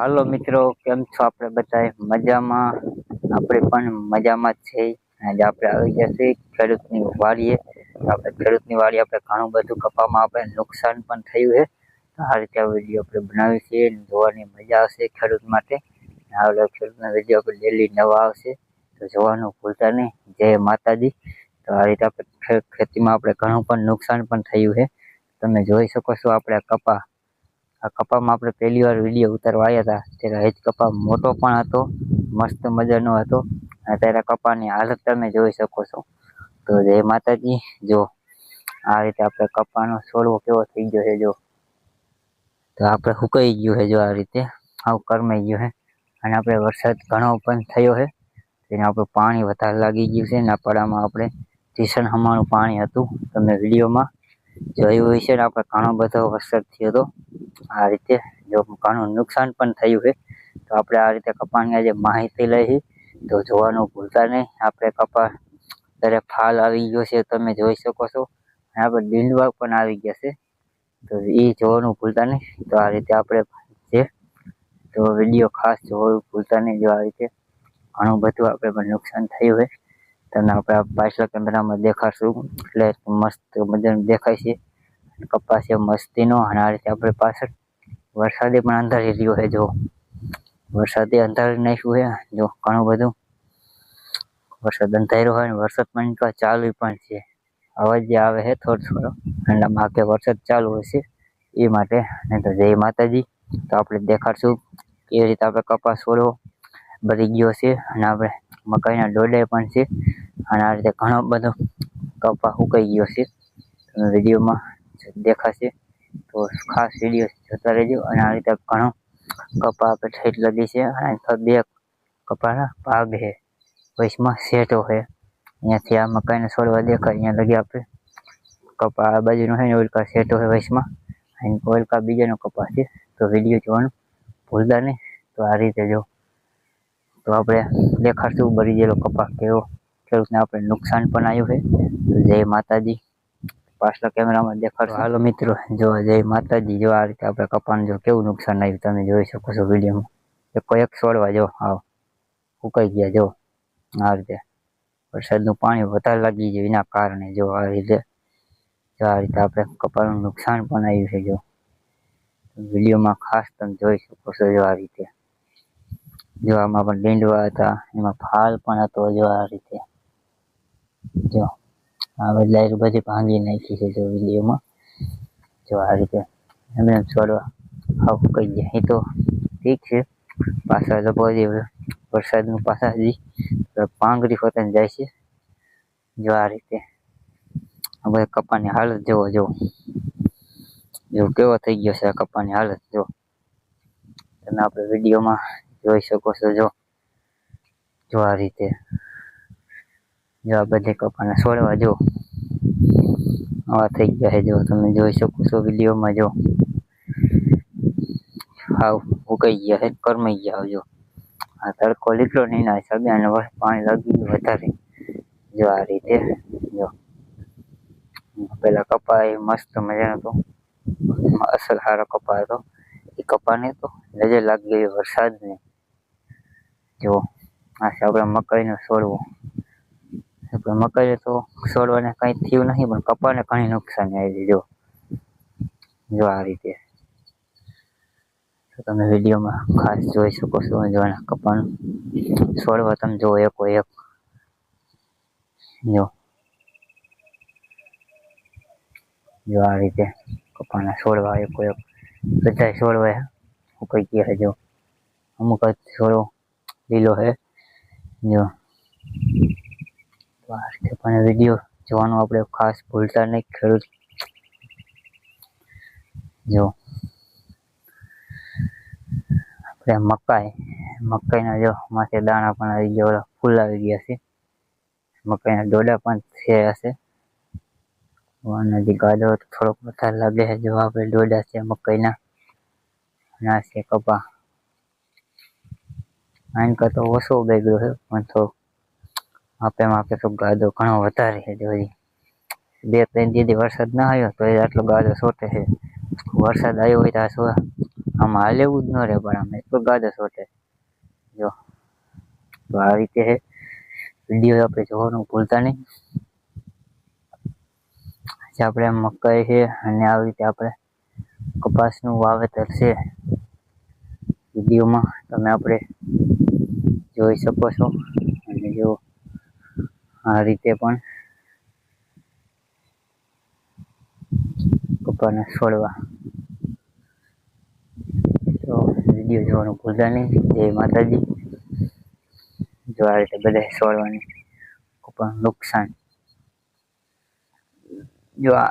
હાલો મિત્રો, કેમ છો? આપણે બધા મજામાં? આપણે પણ મજામાં જ છે. આજે આપણે આવી ગયા છીએ ખેડૂતની વાડીએ. આપણે ખેડૂતની વાડીએ આપણે ઘણું બધું કપામાં આપણે નુકસાન પણ થયું છે. આ રીતે આ વિડીયો આપણે બનાવી છીએ, જોવાની મજા આવશે ખેડૂત માટે. આ ખેડૂતના વિડીયો આપણે ડેલી નવા આવશે તો જોવાનું ભૂલતા નહીં. જય માતાજી. તો આ રીતે આપણે ખેતીમાં આપણે ઘણું પણ નુકસાન પણ થયું છે. તમે જોઈ શકો છો આપણે આ કપામાં આપણે પહેલી વાર વિડીયો ઉતારવા આવ્યા હતા ત્યારે હેજ કપા મોટો પણ હતો, મસ્ત મજાનો હતો. અત્યારે કપાની હાલત તમે જોઈ શકો છો. તો જય માતાજી. જો આ રીતે આપણે કપાનો છોડવો કેવો થઈ ગયો છે, જો તો આપણે સુકાઈ ગયું છે. જો આ રીતે આવ કરમાઈ ગયું છે. અને આપણે વરસાદ ઘણો પણ થયો છે, તેને આપણે પાણી વધારે લાગી ગયું છે. ને પડામાં આપણે ટીશન હમાનું પાણી હતું, તમે વિડીયોમાં જોયું હોય છે. ને આપણે ઘણો બધો વરસાદ થયો હતો. આ રીતે જો ઘણું નુકસાન પણ થયું છે. તો આપણે આ રીતે કપાની આજે માહિતી લઈ તો જોવાનું ભૂલતા નહીં. આપણે કપા ત્યારે ફાલ આવી ગયો છે, તમે જોઈ શકો છો. અને આપણે ડીંડવા પણ આવી ગયા છે, તો એ જોવાનું ભૂલતા નહીં. તો આ રીતે આપણે જે તો વિડીયો ખાસ જોવાનું ભૂલતા નહીં. જો આ રીતે ઘણું બધું આપણે નુકસાન થયું છે. તમને આપણે પાછલા કેમેરામાં દેખાડશું એટલે મસ્ત મજાનું દેખાય છે. કપાસ છે મસ્તીનો. અને આ રીતે આપણે પાછળ વરસાદે પણ અંધારી રહ્યો છે. જો વરસાદે અંધારી નાખ્યું છે. જો ઘણું બધું વરસાદ અંધાર્યો હોય ને વરસાદ પણ ચાલુ પણ છે. અવાજ જે આવે છે થોડો થોડો, એટલે માગે વરસાદ ચાલુ હશે એ માટે. નહીં તો જય માતાજી. તો આપણે દેખાડશું કેવી રીતે આપણે કપાસ છોડવો બળી ગયો છે. અને આપણે મકાઈના ડોડે પણ છે. અને આ રીતે ઘણો બધો કપા સુકાઈ ગયો છે, તમે વિડીયોમાં દેખાશે. તો ખાસ વિડીયો જોતા રહેજો. અને આ રીતે ઘણો કપા આપણે ઠેઠ લગી છે. અને બે કપાના ભાગ છે, વચમાં સેટો છે. અહીંયાથી આ મકાઈને છોડવા દેખાય અહીંયા લગી આપણે કપા આ બાજુનો છે ને ઓલકા સેટો છે વચમાં, અને ઓલકા બીજાનો કપા છે. તો વિડીયો જોવાનું ભૂલતા નહીં. તો આ રીતે જો તો આપણે દેખાડશું બળી ગયેલો કપા કેવો ખેડૂતને આપણે નુકસાન પણ આવ્યું છે. તો જય માતાજી. પાછલા કેમેરામાં દેખાડશું. હાલો મિત્રો, જો જય માતાજી. જો આ રીતે આપણે કપાને જો કેવું નુકસાન આવ્યું તમે જોઈ શકો છો વિડીયોમાં. એક છોડવા જો આવ સુકાઈ ગયા. જો આ રીતે વરસાદનું પાણી વધારે લાગી ગયું એના કારણે. જો આ રીતે આપણે કપાનું નુકસાન પણ આવ્યું છે. જો વિડીયોમાં ખાસ તમે જોઈ શકો છો. જો આ રીતે જો આમાં પણ ડીંડવા હતા, એમાં ફાલ પણ હતો. જો આ રીતે જો આ લાઈટ બધી ભાંગી નાખી છે. જો વિડીયોમાં જો આ રીતે એમને છોડવા આવું કહી ગયા. એ તો ઠીક છે, પાછા લગભગ વરસાદનું પાછા હજી પાંગરી હોતા જાય છે. જો આ રીતે હવે કપાની હાલત જોવો. જો કેવો થઈ ગયો છે આ કપાની હાલત. જો તમે આપણે વિડીયોમાં જોઈ શકો છો. જો આ રીતે જો આ બધે કપાના છોડવા જો આવા થઈ ગયા છે. જો તમે જોઈ શકો છો વિડીયોમાં. જો હાવ ઉકાઈ ગયા છે, કરમાઈ ગયા. જો આ તડકો લીધો નહીં ના હિસાબે અને પાણી લાગી ગયું વધારે. જો આ રીતે જો પેલા કપા એ મસ્ત મજાનો હતો, અસલ સારો કપા હતો. એ કપાને તો નજર લાગી ગઈ વરસાદને. જો આ છે આપણે મકાઈનો છોડવો. આપણે મકાઈ તો છોડવાને કંઈ થયું નહીં, પણ કપાને ઘણી નુકસાની આવી. જો આ રીતે તો તમે વિડીયોમાં ખાસ જોઈ શકો છો. જો કપાનું છોડવા તમે જો એકો એક જો આ રીતે કપાના છોડવા એકો એક બધા છોડવા સુકાઈ ગયા છે. જો અમુક જ છોડવો લીલો છે. જો આ રીતે પણ વિડીયો જોવાનું આપણે ખાસ ભૂલતા નહીં ખેડૂત. જો આપણે મકાઈના જો માથે દાણા પણ આવી ગયા, ફૂલ આવી ગયા છે. મકાઈના ડોડા પણ છે હશે. નદી ગાડો થોડોક વધારે લાગે છે. જો આપણે ડોડા છે મકાઈના, ના છે કપા આન કરતો ઓછો બેગડો છે, પણ તો માપે તો ગાદો ઘણો વધારે છે. જો 2-3 દિવસ વરસાદ ના આવ્યો તો આટલો ગાદો છોટે છે. વરસાદ આવ્યો હોય તો આમ હાલેવું જ ન રહે, પણ આમ એટલો ગાદો સોટે જો. તો આ રીતે છે. વિડીયો આપણે જોવાનું ભૂલતા નહીં. આજે આપણે મકાઈ છે અને આવી રીતે આપણે કપાસનું વાવેતર છે. વિડીયોમાં તમે આપણે જોઈ શકો છો. અને જો આ રીતે પણ કપાસના છોડવા. તો વિડીયો જોવાનું ભૂલતા નહીં. જય માતાજી. જો આ રીતે બધા છોડવાની કપાસનું નુકસાન. જો આ